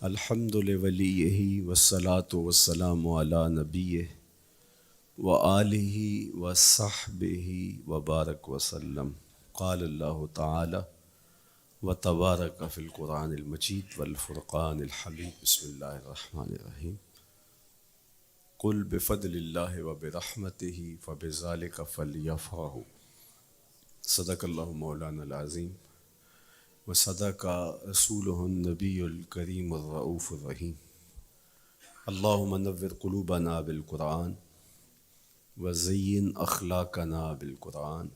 الحمد لولیہ والصلاة والسلام علی نبیہ وآلہ وصحبہ وبارک وسلم۔ قال اللہ تعالی وتبارک فی القرآن المجید والفرقان الحمید۔ بسم اللہ الرحمن الرحیم۔ قل بفضل اللہ وبرحمتہ فبذلک فلیفرحوا۔ صدق اللہ مولانا العظیم وصدق رسولہ النبی الکریم الرؤوف الرحیم۔ اللہم نور قلوبنا بالقرآن وزین اخلاقنا بالقرآن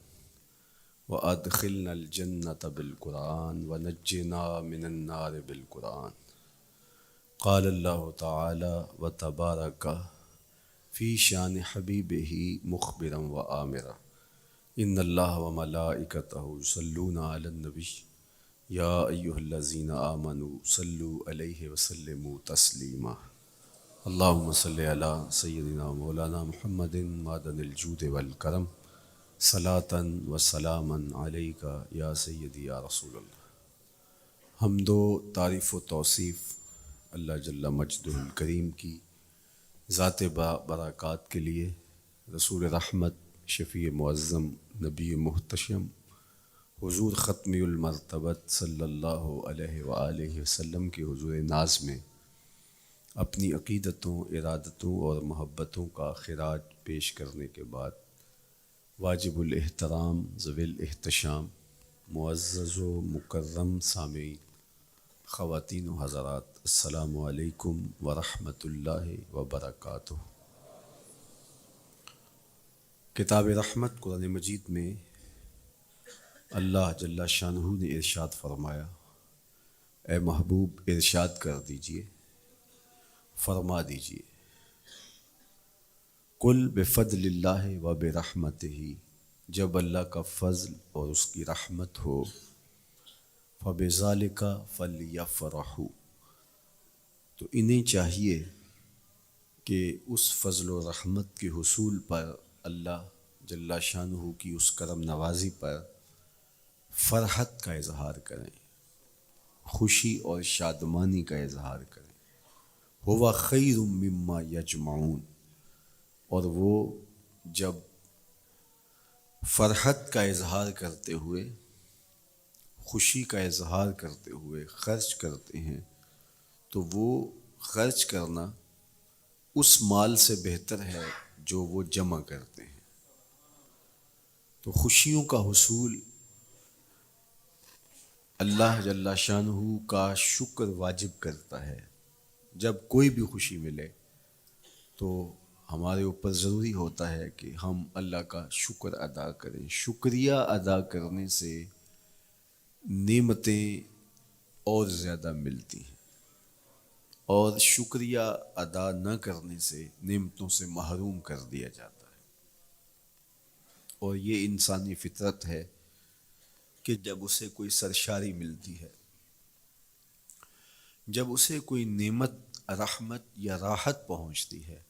وادخلنا الجنة بالقرآن ونجنا من النار بالقرآن۔ قال اللہ تعالی وتبارک فی شان حبیبہ مخبرا وآمرا ان اللہ وملائکتہ یصلون علی النبی یا ایہا الذین آمنوا صلوا علیہ وسلموا تسلیما۔ اللہم صلی علی سیدنا مولانا محمد معدن الجود والکرم صلاۃ و سلاما علیک یا سیدی یا رسول اللہ۔ حمد و تعریف و توصیف اللہ جل مجدہ الکریم کی ذات برکات کے لیے، رسول رحمت، شفیع معظم، نبی محتشم، حضور ختمی المرتبت صلی اللہ علیہ وآلہ وسلم کے حضور ناز میں اپنی عقیدتوں، ارادتوں اور محبتوں کا خراج پیش کرنے کے بعد، واجب الاحترام ذوی الاحتشام معزز و مکرم سامعین، خواتین و حضرات، السلام علیکم ورحمۃ اللہ وبرکاتہ۔ کتاب رحمت قرآن مجید میں اللہ جل شانہ نے ارشاد فرمایا، اے محبوب ارشاد کر دیجئے، فرما دیجئے، قل بفضل اللہ و برحمتہ، جب اللہ کا فضل اور اس کی رحمت ہو، فبذالک فلیفرحوا، تو انہیں چاہیے کہ اس فضل و رحمت کے حصول پر، اللہ جل شانہ کی اس کرم نوازی پر فرحت کا اظہار کریں، خوشی اور شادمانی کا اظہار کریں۔ ہوا خیر مما یجمعون، اور وہ جب فرحت کا اظہار کرتے ہوئے، خوشی کا اظہار کرتے ہوئے خرچ کرتے ہیں، تو وہ خرچ کرنا اس مال سے بہتر ہے جو وہ جمع کرتے ہیں۔ تو خوشیوں کا حصول اللہ جل شانہ کا شکر واجب کرتا ہے۔ جب کوئی بھی خوشی ملے تو ہمارے اوپر ضروری ہوتا ہے کہ ہم اللہ کا شکر ادا کریں۔ شکریہ ادا کرنے سے نعمتیں اور زیادہ ملتی ہیں، اور شکریہ ادا نہ کرنے سے نعمتوں سے محروم کر دیا جاتا ہے۔ اور یہ انسانی فطرت ہے کہ جب اسے کوئی سرشاری ملتی ہے، جب اسے کوئی نعمت، رحمت یا راحت پہنچتی ہے،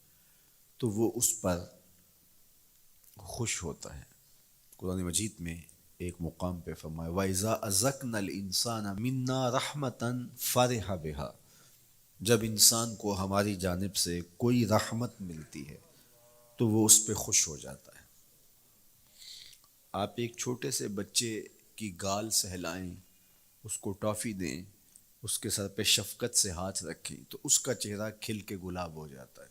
تو وہ اس پر خوش ہوتا ہے۔ قرآن مجید میں ایک مقام پہ فرمایا وَإِذَا أَذَقْنَا الْإِنسَانَ مِنَّا رَحْمَةً فَرِحَ بِهَا، جب انسان کو ہماری جانب سے کوئی رحمت ملتی ہے تو وہ اس پہ خوش ہو جاتا ہے۔ آپ ایک چھوٹے سے بچے کی گال سہلائیں، اس کو ٹافی دیں، اس کے سر پہ شفقت سے ہاتھ رکھیں تو اس کا چہرہ کھل کے گلاب ہو جاتا ہے۔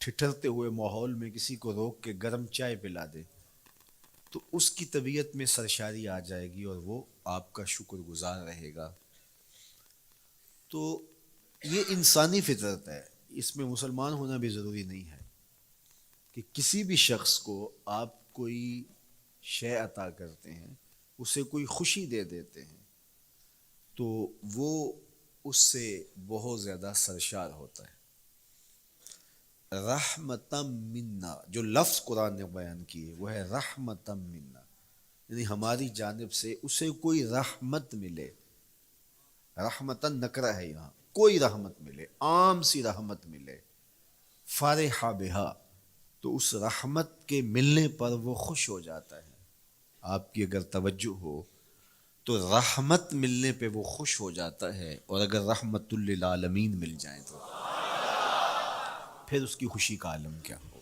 ٹھٹھرتے ہوئے ماحول میں کسی کو روک کے گرم چائے پلا دے تو اس کی طبیعت میں سرشاری آ جائے گی اور وہ آپ کا شکر گزار رہے گا۔ تو یہ انسانی فطرت ہے، اس میں مسلمان ہونا بھی ضروری نہیں ہے کہ کسی بھی شخص کو آپ کوئی شے عطا کرتے ہیں، اسے کوئی خوشی دے دیتے ہیں، تو وہ اس سے بہت زیادہ سرشار ہوتا ہے۔ رحمتم منا، جو لفظ قرآن نے بیان کیے وہ ہے رحمتم منا، یعنی ہماری جانب سے اسے کوئی رحمت ملے۔ رحمتن نکرہ ہے یہاں، کوئی رحمت ملے، عام سی رحمت ملے، فرح بہا، تو اس رحمت کے ملنے پر وہ خوش ہو جاتا ہے۔ آپ کی اگر توجہ ہو تو رحمت ملنے پہ وہ خوش ہو جاتا ہے، اور اگر رحمت للعالمین مل جائیں تو پھر اس کی خوشی کا عالم کیا ہو،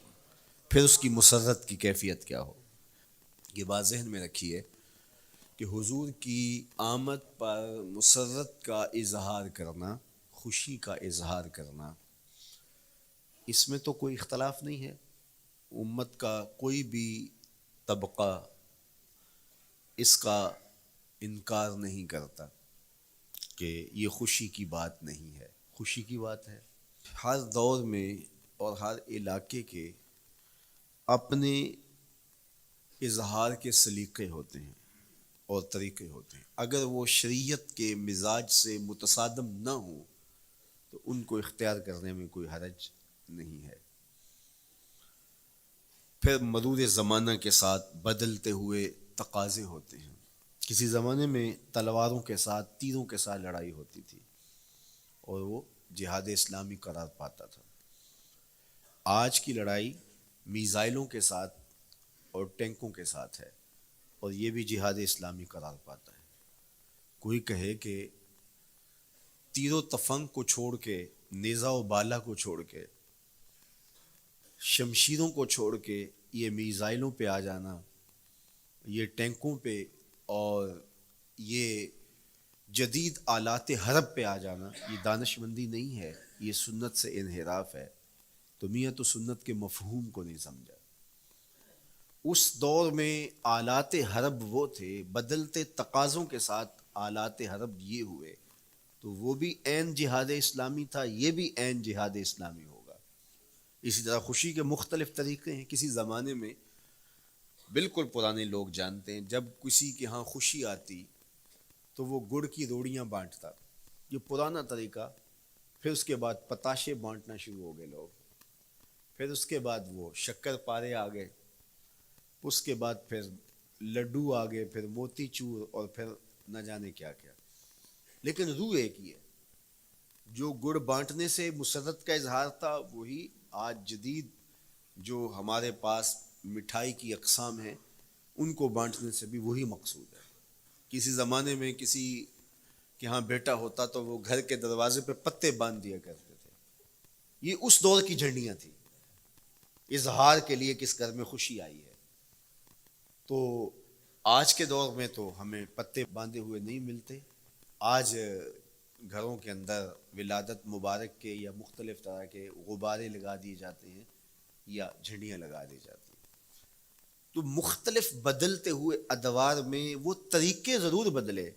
پھر اس کی مسرت کی کیفیت کیا ہو۔ یہ بات ذہن میں رکھیے کہ حضور کی آمد پر مسرت کا اظہار کرنا، خوشی کا اظہار کرنا، اس میں تو کوئی اختلاف نہیں ہے، امت کا کوئی بھی طبقہ اس کا انکار نہیں کرتا کہ یہ خوشی کی بات نہیں ہے، خوشی کی بات ہے۔ ہر دور میں اور ہر علاقے کے اپنے اظہار کے سلیقے ہوتے ہیں اور طریقے ہوتے ہیں، اگر وہ شریعت کے مزاج سے متصادم نہ ہوں تو ان کو اختیار کرنے میں کوئی حرج نہیں ہے۔ پھر مرور زمانہ کے ساتھ بدلتے ہوئے تقاضے ہوتے ہیں۔ کسی زمانے میں تلواروں کے ساتھ، تیروں کے ساتھ لڑائی ہوتی تھی اور وہ جہاد اسلامی قرار پاتا تھا۔ آج کی لڑائی میزائلوں کے ساتھ اور ٹینکوں کے ساتھ ہے، اور یہ بھی جہاد اسلامی قرار پاتا ہے۔ کوئی کہے کہ تیر و تفنگ کو چھوڑ کے، نیزہ و بالا کو چھوڑ کے، شمشیروں کو چھوڑ کے یہ میزائلوں پہ آ جانا، یہ ٹینکوں پہ اور یہ جدید آلات حرب پہ آ جانا، یہ دانش مندی نہیں ہے، یہ سنت سے انحراف ہے۔ تو میاں تو سنت کے مفہوم کو نہیں سمجھا۔ اس دور میں آلات حرب وہ تھے، بدلتے تقاضوں کے ساتھ آلات حرب یہ ہوئے، تو وہ بھی عین جہاد اسلامی تھا، یہ بھی عین جہاد اسلامی ہوگا۔ اسی طرح خوشی کے مختلف طریقے ہیں۔ کسی زمانے میں بالکل پرانے لوگ جانتے ہیں، جب کسی کے ہاں خوشی آتی تو وہ گڑ کی روڑیاں بانٹتا، یہ پرانا طریقہ۔ پھر اس کے بعد پتاشے بانٹنا شروع ہو گئے لوگ، پھر اس کے بعد وہ شکر پارے آ گئے، اس کے بعد پھر لڈو آ گئے، پھر موتی چور، اور پھر نہ جانے کیا کیا۔ لیکن روح ایک ہی ہے۔ جو گڑ بانٹنے سے مسرت کا اظہار تھا، وہی آج جدید جو ہمارے پاس مٹھائی کی اقسام ہیں، ان کو بانٹنے سے بھی وہی مقصود ہے۔ کسی زمانے میں کسی کہ ہاں بیٹا ہوتا تو وہ گھر کے دروازے پہ پتے باندھ دیا کرتے تھے۔ یہ اس دور کی جھنڈیاں تھیں، اظہار کے لیے کس گھر میں خوشی آئی ہے۔ تو آج کے دور میں تو ہمیں پتے باندھے ہوئے نہیں ملتے۔ آج گھروں کے اندر ولادت مبارک کے یا مختلف طرح کے غبارے لگا دیے جاتے ہیں یا جھنڈیاں لگا دی جاتی ہیں۔ تو مختلف بدلتے ہوئے ادوار میں وہ طریقے ضرور بدلے،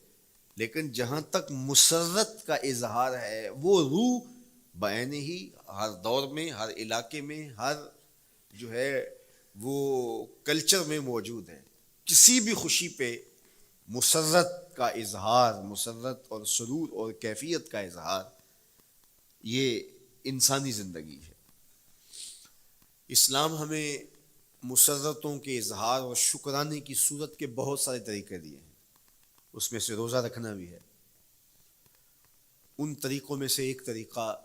لیکن جہاں تک مسرت کا اظہار ہے، وہ روح بعین ہی ہر دور میں، ہر علاقے میں، ہر جو ہے وہ کلچر میں موجود ہے۔ کسی بھی خوشی پہ مسرت کا اظہار، مسرت اور سرور اور کیفیت کا اظہار، یہ انسانی زندگی ہے۔ اسلام ہمیں مسرتوں کے اظہار اور شکرانے کی صورت کے بہت سارے طریقے دیے ہیں، اس میں سے روزہ رکھنا بھی ہے۔ ان طریقوں میں سے ایک طریقہ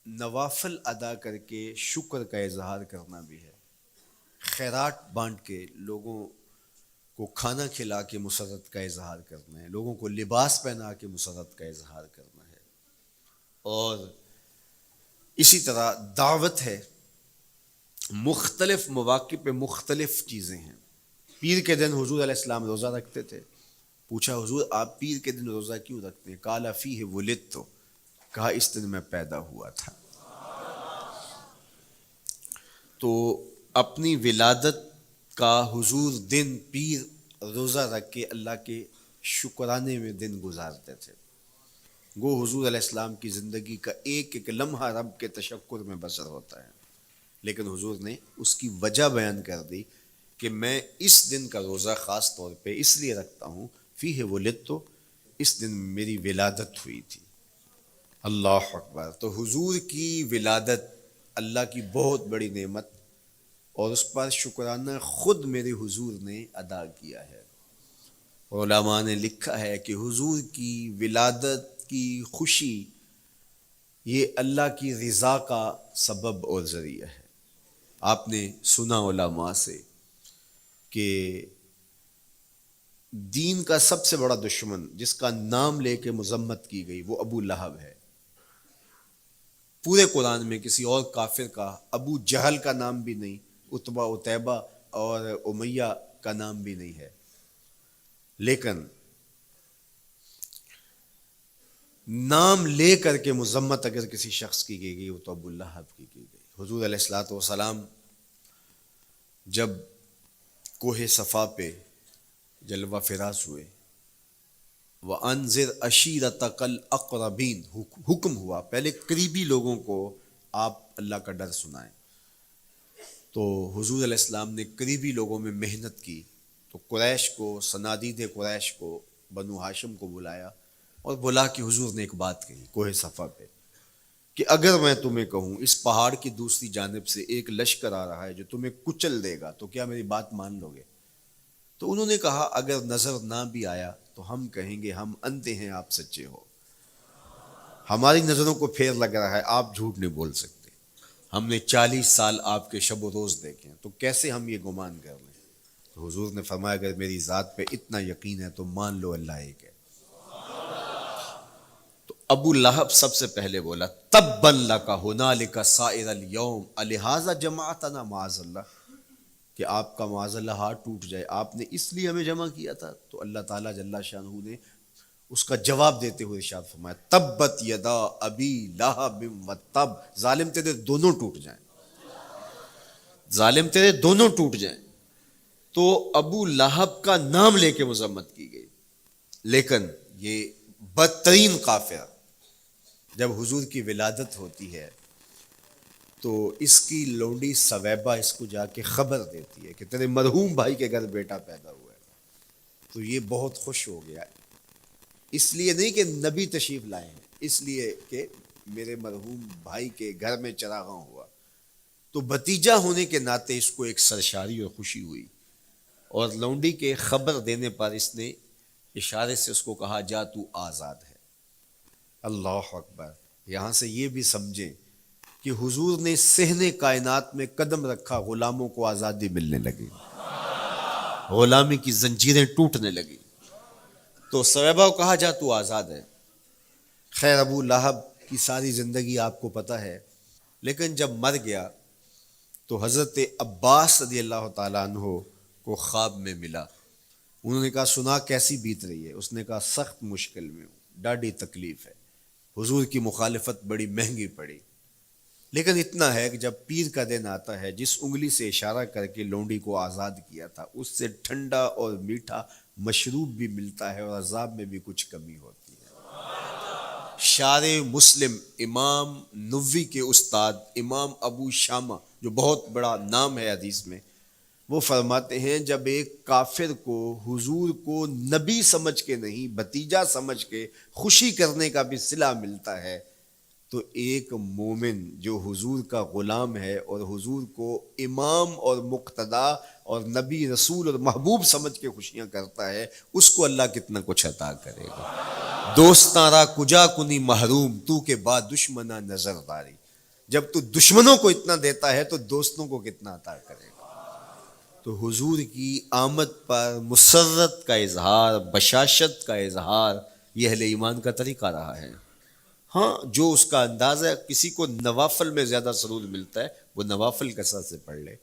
نوافل ادا کر کے شکر کا اظہار کرنا بھی ہے۔ خیرات بانٹ کے، لوگوں کو کھانا کھلا کے مسرت کا اظہار کرنا ہے، لوگوں کو لباس پہنا کے مسرت کا اظہار کرنا ہے۔ اور اسی طرح دعوت ہے، مختلف مواقع پہ مختلف چیزیں ہیں۔ پیر کے دن حضور علیہ السلام روزہ رکھتے تھے۔ پوچھا حضور آپ پیر کے دن روزہ کیوں رکھتے ہیں؟ قال فیہ ولدت، کہا اس دن میں پیدا ہوا تھا۔ تو اپنی ولادت کا حضور دن پیر روزہ رکھ کے اللہ کے شکرانے میں دن گزارتے تھے۔ گو حضور علیہ السلام کی زندگی کا ایک ایک لمحہ رب کے تشکر میں بسر ہوتا ہے، لیکن حضور نے اس کی وجہ بیان کر دی کہ میں اس دن کا روزہ خاص طور پہ اس لیے رکھتا ہوں، فیہ ولدت، اس دن میری ولادت ہوئی تھی۔ اللہ اکبر۔ تو حضور کی ولادت اللہ کی بہت بڑی نعمت، اور اس پر شکرانہ خود میرے حضور نے ادا کیا ہے۔ علماء نے لکھا ہے کہ حضور کی ولادت کی خوشی یہ اللہ کی رضا کا سبب اور ذریعہ ہے۔ آپ نے سنا علماء سے کہ دین کا سب سے بڑا دشمن جس کا نام لے کے مذمت کی گئی وہ ابو لہب ہے۔ پورے قرآن میں کسی اور کافر کا ابو جہل کا نام بھی نہیں، عتبہ عتیبہ اور امیہ کا نام بھی نہیں ہے، لیکن نام لے کر کے مذمت اگر کسی شخص کی گئی وہ تو ابو لہب کی گئی۔ حضور علیہ الصلوۃ والسلام جب کوہ صفا پہ جلوہ فراز ہوئے، وَأَنذِرْ عَشِيرَتَكَ الْأَقْرَبِينَ، حکم ہوا پہلے قریبی لوگوں کو آپ اللہ کا ڈر سنائیں، تو حضور علیہ السلام نے قریبی لوگوں میں محنت کی، تو قریش کو، صنادید قریش کو، بنو ہاشم کو بلایا اور بلا کہ حضور نے ایک بات کہی کوہ صفا پہ کہ اگر میں تمہیں کہوں اس پہاڑ کی دوسری جانب سے ایک لشکر آ رہا ہے جو تمہیں کچل دے گا تو کیا میری بات مان لو گے؟ تو انہوں نے کہا اگر نظر نہ بھی آیا تو ہم کہیں گے ہم اندھے ہیں، آپ سچے ہو، ہماری نظروں کو پھیر لگ رہا ہے، آپ جھوٹ نہیں بول سکتے، ہم نے 40 سال آپ کے شب و روز دیکھے ہیں، تو کیسے ہم یہ گمان کر لیں؟ تو حضور نے فرمایا اگر میری ذات پہ اتنا یقین ہے تو مان لو اللہ ایک ہے۔ تو ابو لہب سب سے پہلے بولا تبا لک ھنالک سائر الیوم الہذا جمعتنا، معاذ اللہ، کہ آپ کا معاذ اللہ ہاتھ ٹوٹ جائے، آپ نے اس لیے ہمیں جمع کیا تھا؟ تو اللہ تعالیٰ جل شانہ نے اس کا جواب دیتے ہوئے ارشاد فرمایا تبت یدا ابی لہب وتب، ظالم تیرے دونوں ٹوٹ جائیں، ظالم تیرے دونوں ٹوٹ جائیں۔ تو ابو لہب کا نام لے کے مذمت کی گئی، لیکن یہ بدترین کافر جب حضور کی ولادت ہوتی ہے تو اس کی لونڈی سویبہ اس کو جا کے خبر دیتی ہے کہ تیرے مرحوم بھائی کے گھر بیٹا پیدا ہوا ہے، تو یہ بہت خوش ہو گیا، اس لیے نہیں کہ نبی تشریف لائے ہیں، اس لیے کہ میرے مرحوم بھائی کے گھر میں چراغاں ہوا، تو بھتیجا ہونے کے ناطے اس کو ایک سرشاری اور خوشی ہوئی، اور لونڈی کے خبر دینے پر اس نے اشارے سے اس کو کہا جا تو آزاد ہے۔ اللہ اکبر! یہاں سے یہ بھی سمجھیں کہ حضور نے صحن کائنات میں قدم رکھا، غلاموں کو آزادی ملنے لگی، غلامی کی زنجیریں ٹوٹنے لگی، تو صحابہ کو کہا جا تو آزاد ہے۔ خیر ابو لہب کی ساری زندگی آپ کو پتہ ہے، لیکن جب مر گیا تو حضرت عباس رضی اللہ تعالیٰ عنہ کو خواب میں ملا، انہوں نے کہا سنا کیسی بیت رہی ہے؟ اس نے کہا سخت مشکل میں ہوں، ڈاڑھی تکلیف ہے، حضور کی مخالفت بڑی مہنگی پڑی، لیکن اتنا ہے کہ جب پیر کا دن آتا ہے جس انگلی سے اشارہ کر کے لونڈی کو آزاد کیا تھا اس سے ٹھنڈا اور میٹھا مشروب بھی ملتا ہے اور عذاب میں بھی کچھ کمی ہوتی ہے۔ شارع مسلم امام نووی کے استاد امام ابو شامہ جو بہت بڑا نام ہے حدیث میں، وہ فرماتے ہیں جب ایک کافر کو حضور کو نبی سمجھ کے نہیں بھتیجا سمجھ کے خوشی کرنے کا بھی صلہ ملتا ہے، تو ایک مومن جو حضور کا غلام ہے اور حضور کو امام اور مقتدا اور نبی رسول اور محبوب سمجھ کے خوشیاں کرتا ہے، اس کو اللہ کتنا کچھ عطا کرے گا۔ دوستاں را کجا کنی محروم، تو کے بعد دشمنا نظر داری، جب تو دشمنوں کو اتنا دیتا ہے تو دوستوں کو کتنا عطا کرے گا۔ تو حضور کی آمد پر مسرت کا اظہار، بشاشت کا اظہار، یہ اہل ایمان کا طریقہ رہا ہے۔ ہاں جو اس کا انداز ہے، کسی کو نوافل میں زیادہ سرور ملتا ہے وہ نوافل کثرت سے پڑھ لے،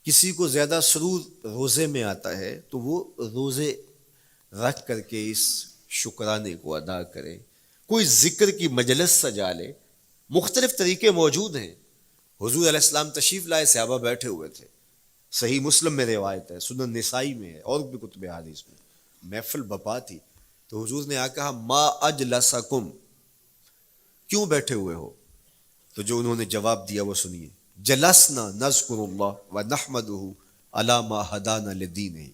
کسی کو زیادہ سرور روزے میں آتا ہے تو وہ روزے رکھ کر کے اس شکرانے کو ادا کرے، کوئی ذکر کی مجلس سجا لے، مختلف طریقے موجود ہیں۔ حضور علیہ السلام تشریف لائے، صحابہ بیٹھے ہوئے تھے، صحیح مسلم میں روایت ہے، سنن نسائی میں ہے اور بھی کتب حدیث میں، محفل بپا تھی، تو حضور نے آ کہا ما اجلسکم، کیوں بیٹھے ہوئے ہو؟ تو جو انہوں نے جواب دیا وہ سنیے، جلسنا نذکر اللہ ونحمدہ علی ما ہدانا لدینہ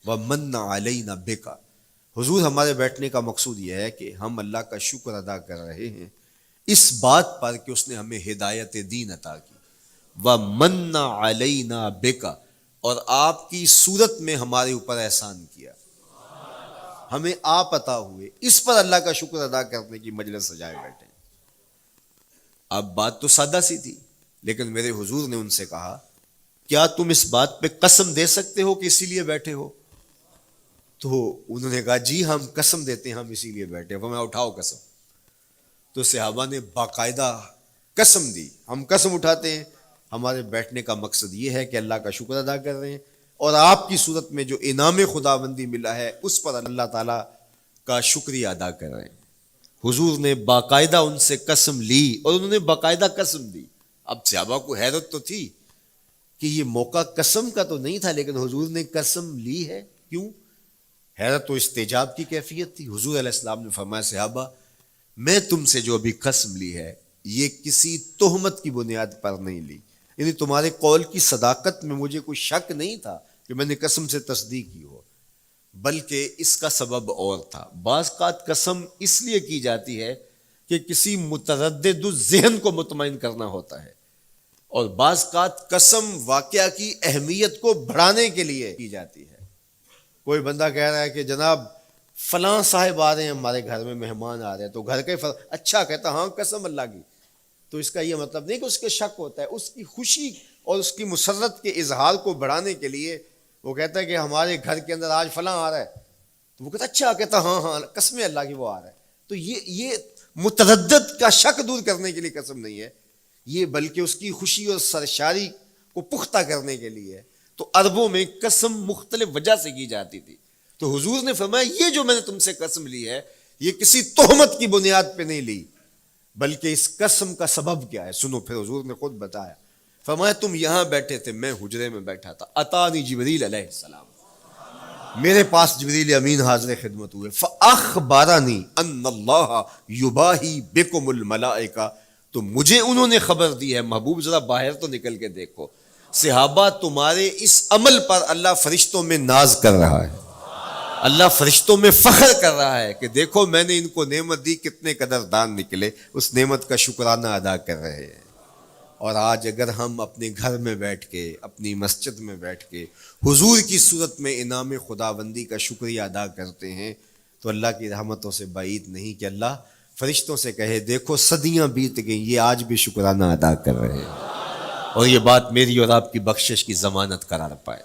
ومن علینا بکا، حضور ہمارے بیٹھنے کا مقصود یہ ہے کہ ہم اللہ کا شکر ادا کر رہے ہیں اس بات پر کہ اس نے ہمیں ہدایت دین عطا کی، ومن علینا بکا، اور آپ کی صورت میں ہمارے اوپر احسان کیا، ہمیں آپ عطا ہوئے، اس پر اللہ کا شکر ادا کرنے کی مجلس سجائے بیٹھے۔ اب بات تو سادہ سی تھی، لیکن میرے حضور نے ان سے کہا کیا تم اس بات پہ قسم دے سکتے ہو کہ اسی لیے بیٹھے ہو؟ تو انہوں نے کہا جی ہم قسم دیتے ہیں ہم اسی لیے بیٹھے. فرمایا اٹھاؤ قسم. تو صحابہ نے باقاعدہ قسم دی, ہم قسم اٹھاتے ہیں ہمارے بیٹھنے کا مقصد یہ ہے کہ اللہ کا شکر ادا کر رہے ہیں اور آپ کی صورت میں جو انعام خداوندی ملا ہے اس پر اللہ تعالیٰ کا شکریہ ادا کر رہے ہیں. حضور نے باقاعدہ ان سے قسم لی اور انہوں نے باقاعدہ قسم دی. اب صحابہ کو حیرت تو تھی کہ یہ موقع قسم کا تو نہیں تھا, لیکن حضور نے قسم لی ہے. کیوں؟ حیرت و استجاب کی کیفیت تھی. حضور علیہ السلام نے فرمایا صحابہ میں تم سے جو ابھی قسم لی ہے یہ کسی تہمت کی بنیاد پر نہیں لی, یعنی تمہارے قول کی صداقت میں مجھے کوئی شک نہیں تھا کہ میں نے قسم سے تصدیق کی ہو, بلکہ اس کا سبب اور تھا. بعض اوقات قسم اس لیے کی جاتی ہے کہ کسی متردد ذہن کو مطمئن کرنا ہوتا ہے, اور بعض اوقات قسم واقعہ کی اہمیت کو بڑھانے کے لیے کی جاتی ہے. کوئی بندہ کہہ رہا ہے کہ جناب فلاں صاحب آ رہے ہیں ہمارے گھر میں, مہمان آ رہے ہیں, تو گھر کے اچھا کہتا ہاں قسم اللہ کی, تو اس کا یہ مطلب نہیں کہ اس کے شک ہوتا ہے. اس کی خوشی اور اس کی مسرت کے اظہار کو بڑھانے کے لیے وہ کہتا ہے کہ ہمارے گھر کے اندر آج فلاں آ رہا ہے, تو وہ کہتا اچھا کہتا ہاں ہاں قسم اللہ کی وہ آ رہا ہے. تو یہ متردد کا شک دور کرنے کے لیے قسم نہیں ہے, یہ بلکہ اس کی خوشی اور سرشاری کو پختہ کرنے کے لیے ہے. تو عربوں میں قسم مختلف وجہ سے کی جاتی تھی. تو حضور نے فرمایا یہ جو میں نے تم سے قسم لی ہے یہ کسی تہمت کی بنیاد پہ نہیں لی, بلکہ اس قسم کا سبب کیا ہے سنو. پھر حضور نے خود بتایا, فرمایا تم یہاں بیٹھے تھے, میں حجرے میں بیٹھا تھا, اتانی جبریل علیہ السلام, میرے پاس جبریل امین حاضر خدمت ہوئے, فاخبرنی ان اللہ یباہی بکم الملائکہ, تو مجھے انہوں نے خبر دی ہے, محبوب ذرا باہر تو نکل کے دیکھو, صحابہ تمہارے اس عمل پر اللہ فرشتوں میں ناز کر رہا ہے, اللہ فرشتوں میں فخر کر رہا ہے کہ دیکھو میں نے ان کو نعمت دی, کتنے قدردان نکلے, اس نعمت کا شکرانہ ادا کر رہے ہیں. اور آج اگر ہم اپنے گھر میں بیٹھ کے, اپنی مسجد میں بیٹھ کے حضور کی صورت میں انعام خداوندی کا شکریہ ادا کرتے ہیں تو اللہ کی رحمتوں سے بعید نہیں کہ اللہ فرشتوں سے کہے دیکھو صدیاں بیت گئیں یہ آج بھی شکرانہ ادا کر رہے ہیں, اور یہ بات میری اور آپ کی بخشش کی ضمانت قرار پائے.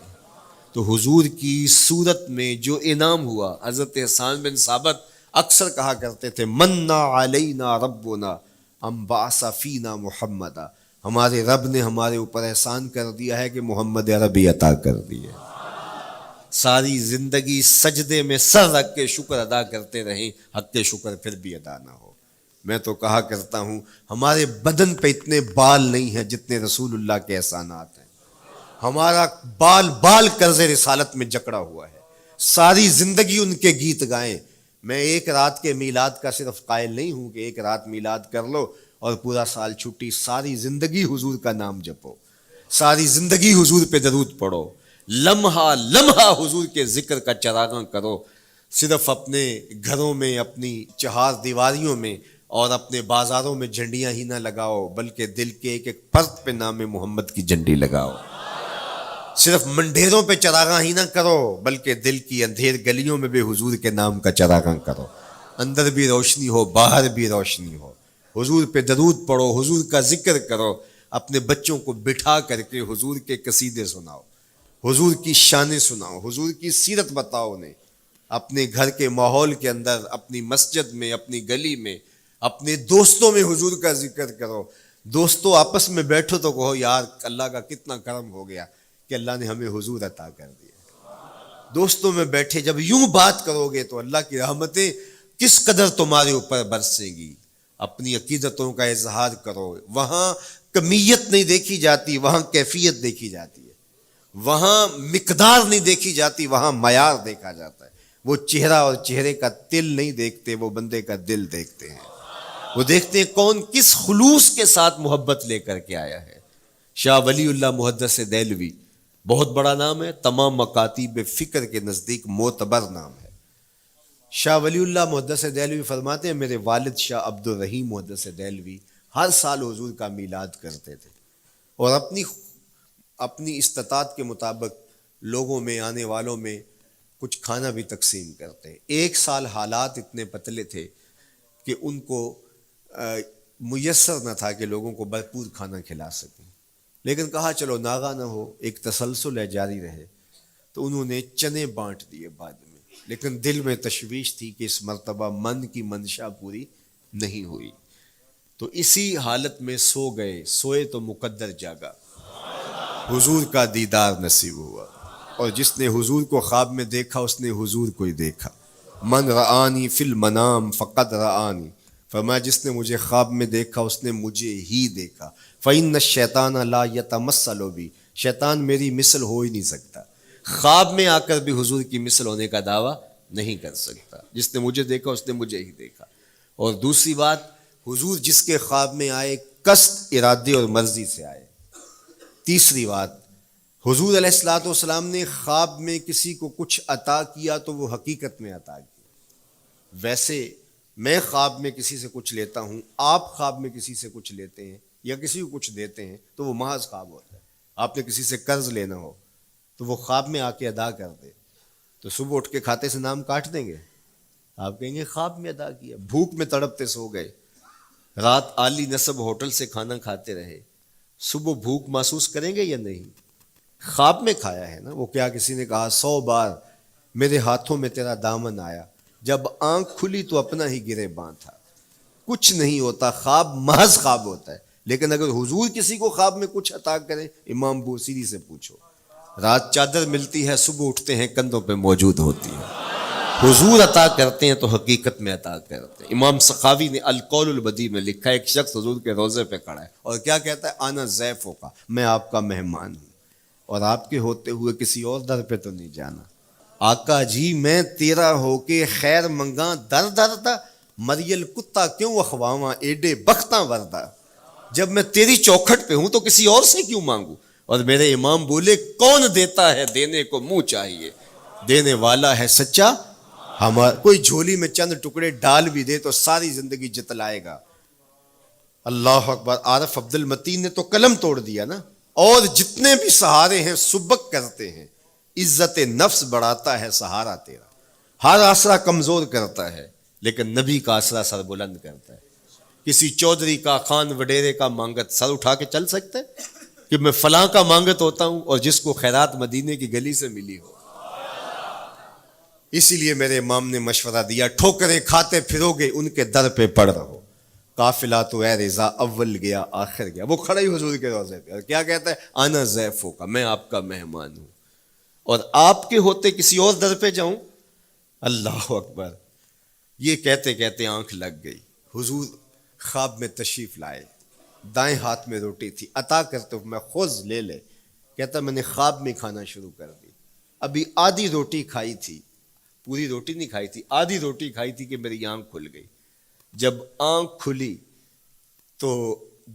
تو حضور کی صورت میں جو انعام ہوا, حضرت حسان بن ثابت اکثر کہا کرتے تھے منا علینا ربنا ام بعث فینا محمدا, ہمارے رب نے ہمارے اوپر احسان کر دیا ہے کہ محمد عربی عطا کر دیے. ساری زندگی سجدے میں سر رکھ کے شکر ادا کرتے رہیں, حق کے شکر پھر بھی ادا نہ ہو. میں تو کہا کرتا ہوں ہمارے بدن پہ اتنے بال نہیں ہیں جتنے رسول اللہ کے احسانات ہیں. ہمارا بال بال قرض رسالت میں جکڑا ہوا ہے, ساری زندگی ان کے گیت گائیں. میں ایک رات کے میلاد کا صرف قائل نہیں ہوں کہ ایک رات میلاد کر لو اور پورا سال چھٹی, ساری زندگی حضور کا نام جپو, ساری زندگی حضور پہ درود پڑھو, لمحہ لمحہ حضور کے ذکر کا چراغاں کرو. صرف اپنے گھروں میں, اپنی چہار دیواریوں میں اور اپنے بازاروں میں جھنڈیاں ہی نہ لگاؤ, بلکہ دل کے ایک ایک فرد پہ نام محمد کی جھنڈی لگاؤ. صرف منڈیروں پہ چراغاں ہی نہ کرو, بلکہ دل کی اندھیر گلیوں میں بھی حضور کے نام کا چراغاں کرو, اندر بھی روشنی ہو باہر بھی روشنی ہو. حضور پہ درود پڑھو, حضور کا ذکر کرو, اپنے بچوں کو بٹھا کر کے حضور کے قصیدے سناؤ, حضور کی شانیں سناؤ, حضور کی سیرت بتاؤ انہیں. اپنے گھر کے ماحول کے اندر, اپنی مسجد میں, اپنی گلی میں, اپنے دوستوں میں حضور کا ذکر کرو. دوستوں آپس میں بیٹھو تو کہو یار اللہ کا کتنا کرم ہو گیا کہ اللہ نے ہمیں حضور عطا کر دیا. دوستوں میں بیٹھے جب یوں بات کرو گے تو اللہ کی رحمتیں کس قدر تمہارے اوپر برسیں گی. اپنی عقیدتوں کا اظہار کرو, وہاں کمیت نہیں دیکھی جاتی, وہاں کیفیت دیکھی جاتی ہے, وہاں مقدار نہیں دیکھی جاتی, وہاں معیار دیکھا جاتا ہے. وہ چہرہ اور چہرے کا تل نہیں دیکھتے, وہ بندے کا دل دیکھتے ہیں. وہ دیکھتے ہیں کون کس خلوص کے ساتھ محبت لے کر کے آیا ہے. شاہ ولی اللہ محدث دہلوی بہت بڑا نام ہے, تمام مکاتیب فکر کے نزدیک معتبر نام ہے. شاہ ولی اللہ محدث دہلوی فرماتے ہیں میرے والد شاہ عبد الرحیم محدث دہلوی ہر سال حضور کا میلاد کرتے تھے, اور اپنی استطاعت کے مطابق لوگوں میں, آنے والوں میں کچھ کھانا بھی تقسیم کرتے. ایک سال حالات اتنے پتلے تھے کہ ان کو میسر نہ تھا کہ لوگوں کو بھرپور کھانا کھلا سکیں, لیکن کہا چلو ناغہ نہ ہو, ایک تسلسل ہے جاری رہے, تو انہوں نے چنے بانٹ دیے بعد میں. لیکن دل میں تشویش تھی کہ اس مرتبہ من کی منشا پوری نہیں ہوئی، تو اسی حالت میں سو گئے، سوئے تو مقدر جاگا، حضور کا دیدار نصیب ہوا، اور جس نے حضور کو خواب میں دیکھا اس نے حضور کو ہی دیکھا۔ من رآنی فی المنام فقد رآنی، فرمایا جس نے مجھے خواب میں دیکھا اس نے مجھے ہی دیکھا۔ فإن الشیطان لا یتمثل بی، شیطان میری مثل ہو ہی نہیں سکتا، خواب میں آ کر بھی حضور کی مثل ہونے کا دعویٰ نہیں کر سکتا، جس نے مجھے دیکھا اس نے مجھے ہی دیکھا۔ اور دوسری بات، حضور جس کے خواب میں آئے قصد، ارادے اور مرضی سے آئے۔ تیسری بات، حضور علیہ الصلوۃ والسلام نے خواب میں کسی کو کچھ عطا کیا تو وہ حقیقت میں عطا کیا۔ ویسے میں خواب میں کسی سے کچھ لیتا ہوں، آپ خواب میں کسی سے کچھ لیتے ہیں یا کسی کو کچھ دیتے ہیں تو وہ محض خواب ہوتا ہے۔ آپ نے کسی سے قرض لینا ہو تو وہ خواب میں آ کے ادا کر دے تو صبح اٹھ کے کھاتے سے نام کاٹ دیں گے؟ آپ کہیں گے خواب میں ادا کیا، بھوک میں تڑپتے سو گئے، رات عالی نسب ہوٹل سے کھانا کھاتے رہے، صبح بھوک محسوس کریں گے یا نہیں؟ خواب میں کھایا ہے نا۔ وہ کیا کسی نے کہا 100 بار میرے ہاتھوں میں تیرا دامن آیا، جب آنکھ کھلی تو اپنا ہی گرے باں تھا۔ کچھ نہیں ہوتا، خواب محض خواب ہوتا ہے۔ لیکن اگر حضور کسی کو خواب میں کچھ عطا کرے، امام بوصیری سے پوچھو، رات چادر ملتی ہے، صبح اٹھتے ہیں کندھوں پہ موجود ہوتی ہے۔ حضور عطا کرتے ہیں تو حقیقت میں عطا کرتے ہیں۔ امام سخاوی نے القول البدیع میں لکھا ہے، ایک شخص حضور کے روضے پہ کھڑا ہے اور کیا کہتا ہے؟ آنا ضیفوں کا، میں آپ کا مہمان ہوں، اور آپ کے ہوتے ہوئے کسی اور در پہ تو نہیں جانا۔ آقا جی میں تیرا ہو کے خیر منگاں در در دا، مریل کتا کیوں اخواواں ایڈے بختاں وردا، جب میں تیری چوکھٹ پہ ہوں تو کسی اور سے کیوں مانگوں؟ اور میرے امام بولے، کون دیتا ہے دینے کو منہ چاہیے، دینے والا ہے سچا ہمارا۔ کوئی جھولی میں چند ٹکڑے ڈال بھی دے تو ساری زندگی جتلائے گا۔ اللہ اکبر۔ عارف عبد المتین نے تو قلم توڑ دیا نا، اور جتنے بھی سہارے ہیں سبک کرتے ہیں، عزت نفس بڑھاتا ہے سہارا تیرا، ہر آسرا کمزور کرتا ہے لیکن نبی کا آسرا سر بلند کرتا ہے۔ کسی چودھری کا، خان وڈیرے کا مانگت سر اٹھا کے چل سکتے کہ میں فلاں کا مانگت ہوتا ہوں اور جس کو خیرات مدینے کی گلی سے ملی ہو؟ اسی لیے میرے امام نے مشورہ دیا، ٹھوکریں کھاتے پھرو گے ان کے در پہ پڑ رہو، قافلہ تو اے رضا اول گیا آخر گیا۔ وہ کھڑا ہی حضور کے روضے پہ اور کیا کہتا ہے؟ آنا ضیفوں کا، میں آپ کا مہمان ہوں، اور آپ کے ہوتے کسی اور در پہ جاؤں؟ اللہ اکبر۔ یہ کہتے کہتے آنکھ لگ گئی۔ حضور خواب میں تشریف لائے، دائیں ہاتھ میں روٹی تھی، عطا کرتے ہوئے میں خذ لے لے، کہتا میں نے خواب میں کھانا شروع کر دی، ابھی آدھی روٹی کھائی تھی، پوری روٹی نہیں کھائی تھی، آدھی روٹی کھائی تھی کہ میری آنکھ کھل گئی۔ جب آنکھ کھلی تو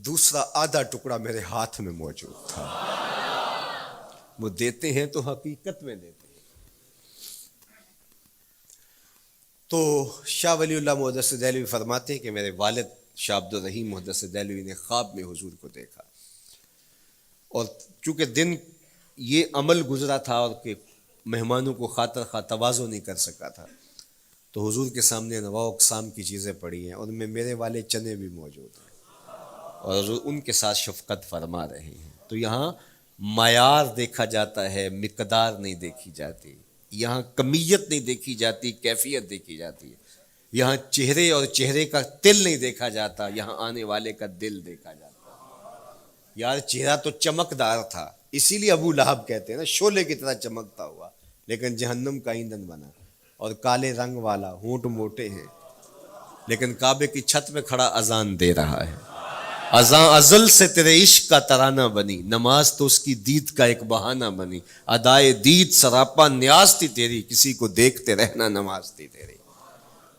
دوسرا آدھا ٹکڑا میرے ہاتھ میں موجود تھا۔ وہ دیتے ہیں تو حقیقت میں دیتے ہیں۔ تو شاہ ولی اللہ محدث دہلوی فرماتے ہیں کہ میرے والد شاہ عبد الرحیم محدث دہلوی نے خواب میں حضور کو دیکھا، اور چونکہ دن یہ عمل گزرا تھا اور کہ مہمانوں کو خاطر خواہ تواضع نہیں کر سکا تھا، تو حضور کے سامنے انواع اقسام کی چیزیں پڑی ہیں، ان میں میرے والے چنے بھی موجود ہیں اور ان کے ساتھ شفقت فرما رہے ہیں۔ تو یہاں معیار دیکھا جاتا ہے، مقدار نہیں دیکھی جاتی، یہاں کمیت نہیں دیکھی جاتی، کیفیت دیکھی جاتی ہے۔ یہاں چہرے اور چہرے کا تل نہیں دیکھا جاتا، یہاں آنے والے کا دل دیکھا جاتا۔ یار چہرہ تو چمکدار تھا، اسی لیے ابو لہب کہتے ہیں نا، شعلے کی طرح چمکتا ہوا، لیکن جہنم کا ایندھن بنا، اور کالے رنگ والا، ہونٹ موٹے ہیں، لیکن کعبے کی چھت میں کھڑا اذان دے رہا ہے۔ اذان ازل سے تیرے عشق کا ترانہ بنی، نماز تو اس کی دید کا ایک بہانہ بنی، ادائے دید سراپا نیاز تھی تیری، کسی کو دیکھتے رہنا نماز تھی تیری۔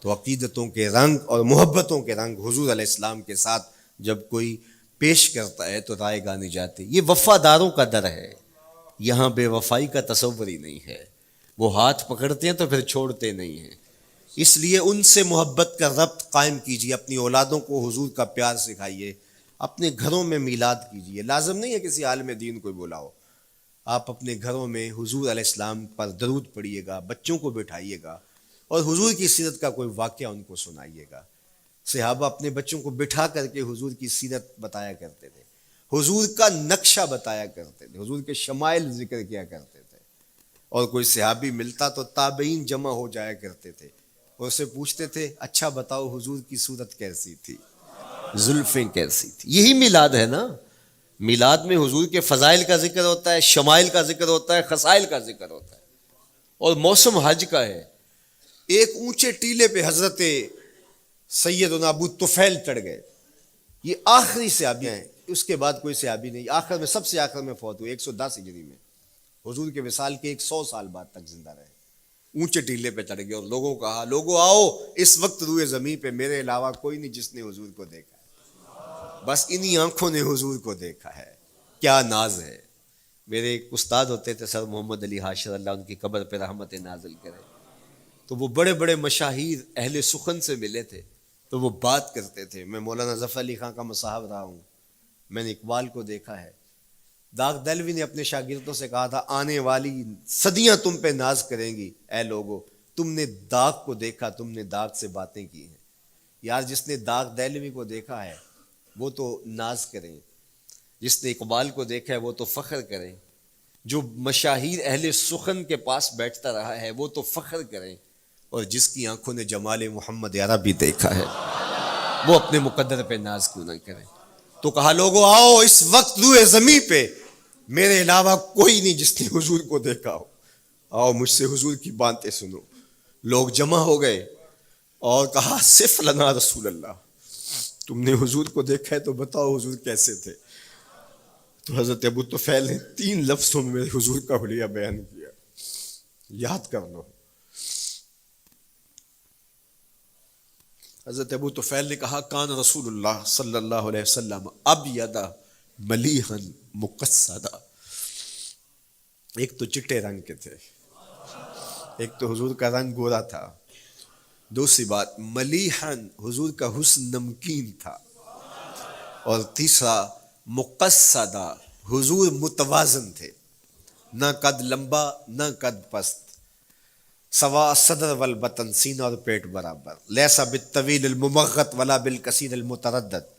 تو عقیدتوں کے رنگ اور محبتوں کے رنگ حضور علیہ السلام کے ساتھ جب کوئی پیش کرتا ہے تو رائے گانی جاتی۔ یہ وفاداروں کا در ہے، یہاں بے وفائی کا تصور ہی نہیں ہے۔ وہ ہاتھ پکڑتے ہیں تو پھر چھوڑتے نہیں ہیں، اس لیے ان سے محبت کا ربط قائم کیجیے، اپنی اولادوں کو حضور کا پیار سکھائیے، اپنے گھروں میں میلاد کیجیے۔ لازم نہیں ہے کسی عالم دین کو بلاؤ، آپ اپنے گھروں میں حضور علیہ السلام پر درود پڑھیے گا، بچوں کو بٹھائیے گا اور حضور کی سیرت کا کوئی واقعہ ان کو سنائیے گا۔ صحابہ اپنے بچوں کو بٹھا کر کے حضور کی سیرت بتایا کرتے تھے، حضور کا نقشہ بتایا کرتے تھے، حضور کے شمائل ذکر کیا کرتے تھے، اور کوئی صحابی ملتا تو تابعین جمع ہو جایا کرتے تھے اور اسے پوچھتے تھے اچھا بتاؤ حضور کی صورت کیسی تھی، زلفیں کیسی تھی. یہی میلاد ہے نا. میلاد میں حضور کے فضائل کا ذکر ہوتا ہے، شمائل کا ذکر ہوتا ہے، خصائل کا ذکر ہوتا ہے. اور موسم حج کا ہے. ایک اونچے ٹیلے پہ حضرت سیدنا ابو طفیل چڑھ گئے. یہ آخری صحابی ہیں، اس کے بعد کوئی صحابی نہیں. آخر میں سب سے آخر میں فوت ہوئے 110 ہجری میں. حضور کے وصال کے 100 سال بعد تک زندہ رہے. اونچے ٹیلے پہ چڑھ گئے اور لوگوں کو کہا لوگوں آؤ، اس وقت روئے زمین پہ میرے علاوہ کوئی نہیں جس نے حضور کو دیکھا ہے. بس انہی آنکھوں نے حضور کو دیکھا ہے. کیا ناز ہے. میرے ایک استاد ہوتے تھے سر محمد علی حاشر، اللہ ان کی قبر پہ رحمت نازل کرے. تو وہ بڑے بڑے مشاہیر اہل سخن سے ملے تھے تو وہ بات کرتے تھے. میں مولانا ظفر علی خان کا مصاحب رہا ہوں، میں نے اقبال کو دیکھا ہے. داغ دہلوی نے اپنے شاگردوں سے کہا تھا آنے والی صدیاں تم پہ ناز کریں گی اے لوگو، تم نے داغ کو دیکھا، تم نے داغ سے باتیں کی ہیں. یار جس نے داغ دہلوی کو دیکھا ہے وہ تو ناز کریں، جس نے اقبال کو دیکھا ہے وہ تو فخر کریں، جو مشاہیر اہل سخن کے پاس بیٹھتا رہا ہے وہ تو فخر کریں، اور جس کی آنکھوں نے جمال محمد عربی دیکھا ہے وہ اپنے مقدر پہ ناز کیوں نہ کریں. تو کہا لوگوں آؤ، اس وقت روئے زمین پہ میرے علاوہ کوئی نہیں جس نے حضور کو دیکھا ہو، آؤ مجھ سے حضور کی باتیں سنو. لوگ جمع ہو گئے اور کہا صف لنا رسول اللہ، تم نے حضور کو دیکھا ہے تو بتاؤ حضور کیسے تھے. تو حضرت ابو طفیل نے 3 لفظوں میں میرے حضور کا حلیہ بیان کیا، یاد کر لو. حضرت ابو طفیل نے کہا کان رسول اللہ صلی اللہ علیہ وسلم ابیض ملیحا مقصدا. ایک تو چٹے رنگ کے تھے، ایک تو حضور کا رنگ گورا تھا. دوسری بات ملیحن، حضور کا حسن نمکین تھا. اور تیسرا مقصدا، حضور متوازن تھے، نہ قد لمبا نہ قد پست، سوا صدر والبطن، سینہ اور پیٹ برابر. لیسا بالطویل الممغط ولا بالکثیر المتردد،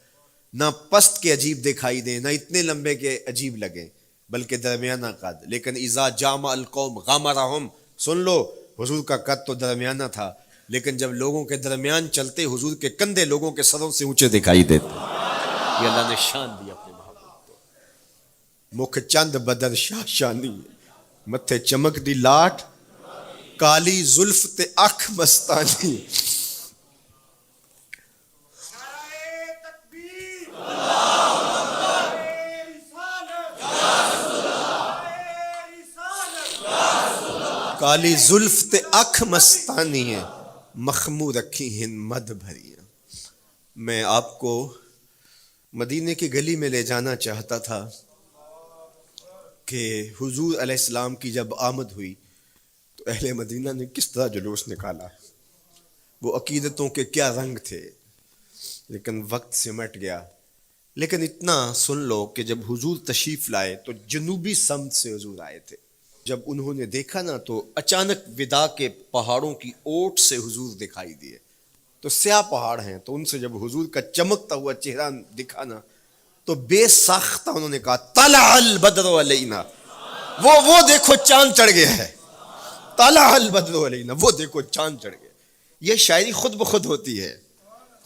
نہ پست کے عجیب دکھائی دیں نہ اتنے لمبے کے عجیب لگیں بلکہ درمیانہ قد. لیکن اذا جامع القوم غامرہم، سن لو حضور کا قد تو درمیانہ تھا لیکن جب لوگوں کے درمیان چلتے حضور کے کندھے لوگوں کے سروں سے اونچے دکھائی دیتے. یہ اللہ نے شان دی اپنے محبوب کو. مکھ چند بدر شاہ شانی، متھے چمک دی لاٹ، کالی زلف تے اکھ مستانی. کالی زلف تے اکھ مستانی ہیں، مخمور رکھی ہیں مد بھریاں. میں آپ کو مدینے کی گلی میں لے جانا چاہتا تھا کہ حضور علیہ السلام کی جب آمد ہوئی تو اہل مدینہ نے کس طرح جلوس نکالا، وہ عقیدتوں کے کیا رنگ تھے. لیکن وقت سمٹ گیا. لیکن اتنا سن لو کہ جب حضور تشریف لائے تو جنوبی سمت سے حضور آئے تھے. جب انہوں نے دیکھا نا تو اچانک ودا کے پہاڑوں کی اوٹ سے حضور دکھائی دیے. تو سیاہ پہاڑ ہیں تو ان سے جب حضور کا چمکتا ہوا چہرہ دکھا نا تو بے ساختہ انہوں نے کہا طلع البدر علینا، وہ دیکھو چاند چڑھ گیا ہے. طلع البدر علینا، وہ دیکھو چاند چڑھ گیا. یہ شاعری خود بخود ہوتی ہے،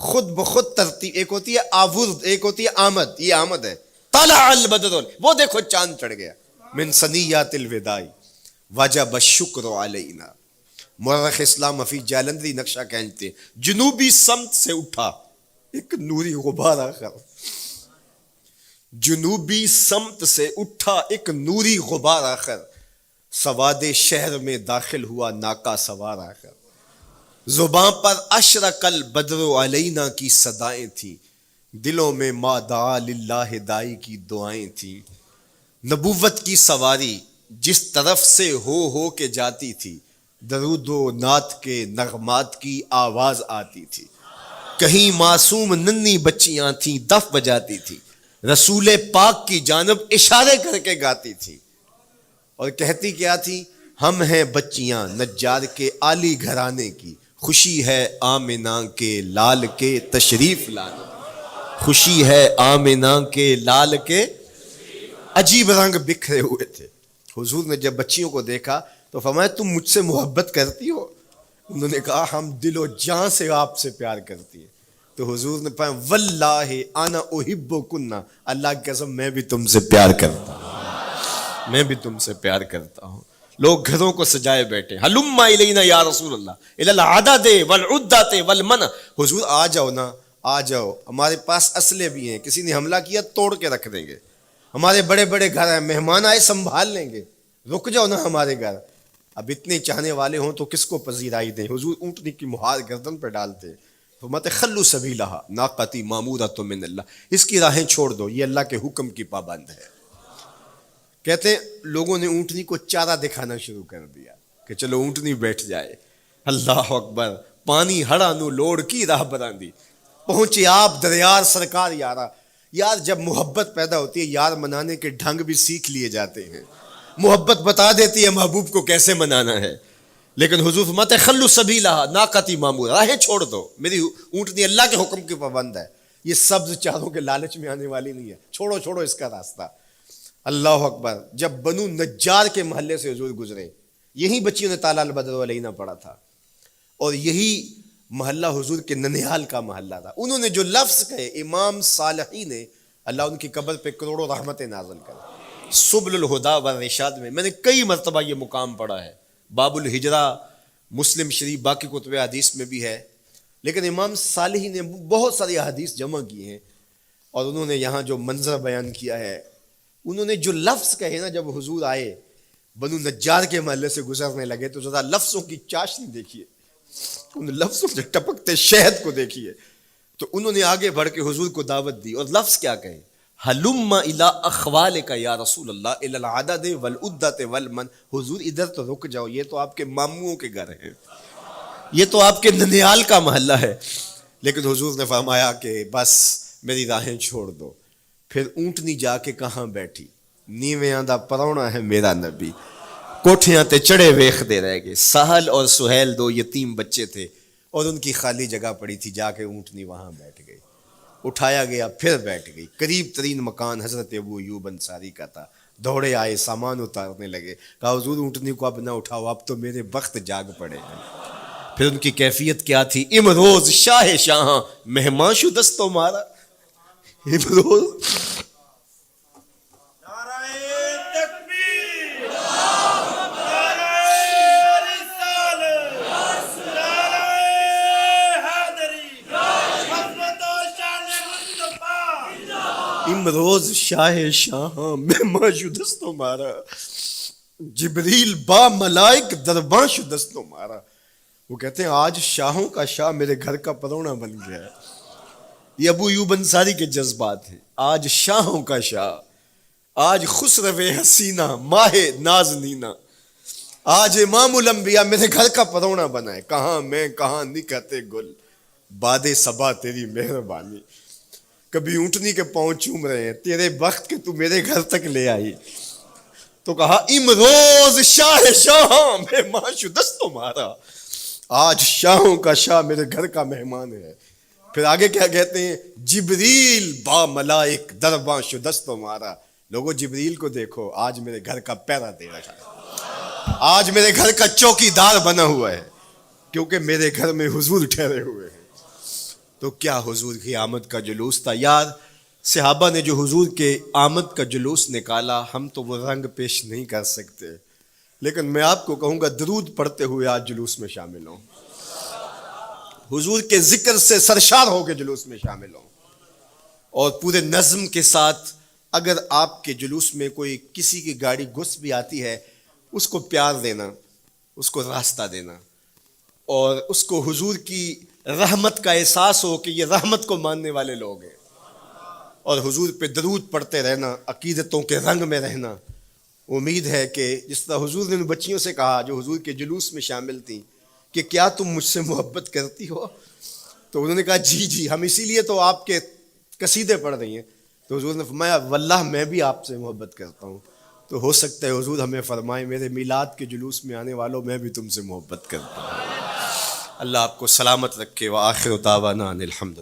خود بخود ترتیب. ایک ہوتی ہے آورد، ایک ہوتی ہے آمد. یہ آمد ہے. طلع البدر، وہ دیکھو چاند چڑھ گیا. من ثنیات الوداع وجب الشکر علینا. مورخ اسلام حفیظ جالندری نقشہ کھینچتے ہیں جنوبی سمت سے اٹھا ایک نوری غبار آخر. جنوبی سمت سے اٹھا ایک نوری غبار آخر، سواد شہر میں داخل ہوا ناکا سوار آخر. زباں پر اشرق البدر علینا کی صدائیں تھیں، دلوں میں ما دعا للہ دائی کی دعائیں تھیں. نبوت کی سواری جس طرف سے ہو کے جاتی تھی، درود و نعت کے نغمات کی آواز آتی تھی. کہیں معصوم ننھی بچیاں تھیں دف بجاتی تھی، رسول پاک کی جانب اشارے کر کے گاتی تھی اور کہتی کیا تھی، ہم ہیں بچیاں نجار کے عالی گھرانے کی، خوشی ہے آمنہ کے لال کے تشریف لانے. خوشی ہے آمنہ کے لال کے. عجیب رنگ بکھرے ہوئے تھے. حضور نے جب بچیوں کو دیکھا تو فرمایا تم مجھ سے محبت کرتی ہو؟ انہوں نے کہا ہم دل و جان سے آپ سے پیار کرتی ہیں. تو حضور نے فرمایا واللہ انا احبکن، اللہ کی قسم میں بھی تم سے پیار کرتا ہوں، میں بھی تم سے پیار کرتا ہوں. لوگ گھروں کو سجائے بیٹھے، ہلم الینا یا رسول اللہ الی العدد والعدۃ والمنع، حضور آ جاؤ نا، آ جاؤ، ہمارے پاس اسلحے بھی ہیں، کسی نے حملہ کیا توڑ کے رکھ دیں گے، ہمارے بڑے بڑے گھر ہیں، مہمان آئے سنبھال لیں گے، رک جاؤ نا ہمارے گھر. اب اتنے چاہنے والے ہوں تو کس کو پذیرائی دیں؟ حضور اونٹنی کی مہار گردن پہ ڈالتے، فرماتے خلو سبیلہا ناقتی مامورۃ من اللہ، اس کی راہیں چھوڑ دو، یہ اللہ کے حکم کی پابند ہے. کہتے ہیں لوگوں نے اونٹنی کو چارہ دکھانا شروع کر دیا کہ چلو اونٹنی بیٹھ جائے. اللہ اکبر، پانی ہڑا نو لوڑ کی راہ براندی، پہنچے آپ دریار سرکار یارا. یار جب محبت پیدا ہوتی ہے یار منانے کے ڈھنگ بھی سیکھ لیے جاتے ہیں، محبت بتا دیتی ہے محبوب کو کیسے منانا ہے. لیکن حضور فرماتے خلو سبیلہا ناقتی مامورہ، راہیں چھوڑ دو، میری اونٹنی اللہ کے حکم کی پابند ہے، یہ سبز چاروں کے لالچ میں آنے والی نہیں ہے، چھوڑو چھوڑو اس کا راستہ. اللہ اکبر، جب بنو نجار کے محلے سے حضور گزرے، یہی بچیوں نے تالا البدر علینا پڑھا تھا، اور یہی محلہ حضور کے ننیال کا محلہ تھا. انہوں نے جو لفظ کہے، امام صالحی نے، اللہ ان کی قبر پہ کروڑوں رحمتیں نازل کرے. سبل الہدا والرشاد میں نے کئی مرتبہ یہ مقام پڑھا ہے، باب الہجرہ مسلم شریف باقی کتب حدیث میں بھی ہے، لیکن امام صالحی نے بہت ساری حدیث جمع کی ہیں، اور انہوں نے یہاں جو منظر بیان کیا ہے، انہوں نے جو لفظ کہے نا، جب حضور آئے بنو نجار کے محلے سے گزرنے لگے تو ذرا لفظوں کی چاشنی دیکھیے، ان لفظوں سے ٹپکتے شہد کو دیکھیے. تو انہوں نے آگے بڑھ کے حضور کو دعوت دی، اور لفظ کیا کہے، ہلم الی اخوالک یا رسول اللہ الی العدد والعدۃ والمن، حضور ادھر تو رک جاؤ، یہ تو آپ کے ماموں کے گھر ہیں، یہ تو آپ کے ننیال کا محلہ ہے. لیکن حضور نے فرمایا کہ بس میری راہیں چھوڑ دو. پھر اونٹنی جا کے کہاں بیٹھی، نیویاں دا پرونا ہے میرا نبی، کوٹھیاں تے چڑھے ویخ دے رہ گئے. سہل اور سہیل دو یتیم بچے تھے، اور ان کی خالی جگہ پڑی تھی، جا کے اونٹنی وہاں بیٹھ گئی. اٹھایا گیا پھر بیٹھ گئی. قریب ترین مکان حضرت ابو ایوب انصاری کا تھا. دوڑے آئے، سامان اتارنے لگے، کہا حضور اونٹنی کو اب نہ اٹھاؤ، اب تو میرے وقت جاگ پڑے ہیں. پھر ان کی کیفیت کیا تھی، امروز شاہ شاہاں مہمان شدست مارا. امروز امروز شاہ شاہاں مہمان شدست مارا، جبریل با ملائک درباں شدست مارا. وہ کہتے ہیں آج شاہوں کا شاہ میرے گھر کا پرونا بن گیا ہے. یہ ابو ایوب انصاری کے جذبات ہیں. آج شاہوں کا شاہ، آج خسرو حسینہ ماہ نازنینہ، آج امام الانبیاء میرے گھر کا پرونا بنا ہے. کہاں میں کہاں نکہتے گل، باد صبا تیری مہربانی. کبھی اونٹنی کے پاؤں چوم رہے ہیں، تیرے بخت کے تو میرے گھر تک لے آئی. تو کہا امروز شاہ شاہاں مہمان شدست مارا، آج شاہوں کا شاہ میرے گھر کا مہمان ہے. پھر آگے کیا کہتے ہیں، جبریل با ملائک درباں شدست مارا. لوگوں جبریل کو دیکھو، آج میرے گھر کا پیرا دے رکھا ہے، آج میرے گھر کا چوکی دار بنا ہوا ہے، کیونکہ میرے گھر میں حضور ٹھہرے ہوئے ہیں. تو کیا حضور کی آمد کا جلوس تھا یار. صحابہ نے جو حضور کے آمد کا جلوس نکالا، ہم تو وہ رنگ پیش نہیں کر سکتے، لیکن میں آپ کو کہوں گا درود پڑھتے ہوئے آج جلوس میں شامل ہوں، حضور کے ذکر سے سرشار ہو کے جلوس میں شامل ہوں، اور پورے نظم کے ساتھ. اگر آپ کے جلوس میں کوئی کسی کی گاڑی گھس بھی آتی ہے، اس کو پیار دینا، اس کو راستہ دینا، اور اس کو حضور کی رحمت کا احساس ہو کہ یہ رحمت کو ماننے والے لوگ ہیں، اور حضور پہ درود پڑھتے رہنا، عقیدتوں کے رنگ میں رہنا. امید ہے کہ جس طرح حضور نے ان بچیوں سے کہا جو حضور کے جلوس میں شامل تھیں کہ کیا تم مجھ سے محبت کرتی ہو، تو انہوں نے کہا جی جی، ہم اسی لیے تو آپ کے قصیدے پڑھ رہی ہیں. تو حضور نے فرمایا واللہ میں بھی آپ سے محبت کرتا ہوں. تو ہو سکتا ہے حضور ہمیں فرمائے میرے میلاد کے جلوس میں آنے والوں میں بھی تم سے محبت کرتا ہوں. اللہ آپ کو سلامت رکھے. وآخر دعوانا ان الحمدللہ.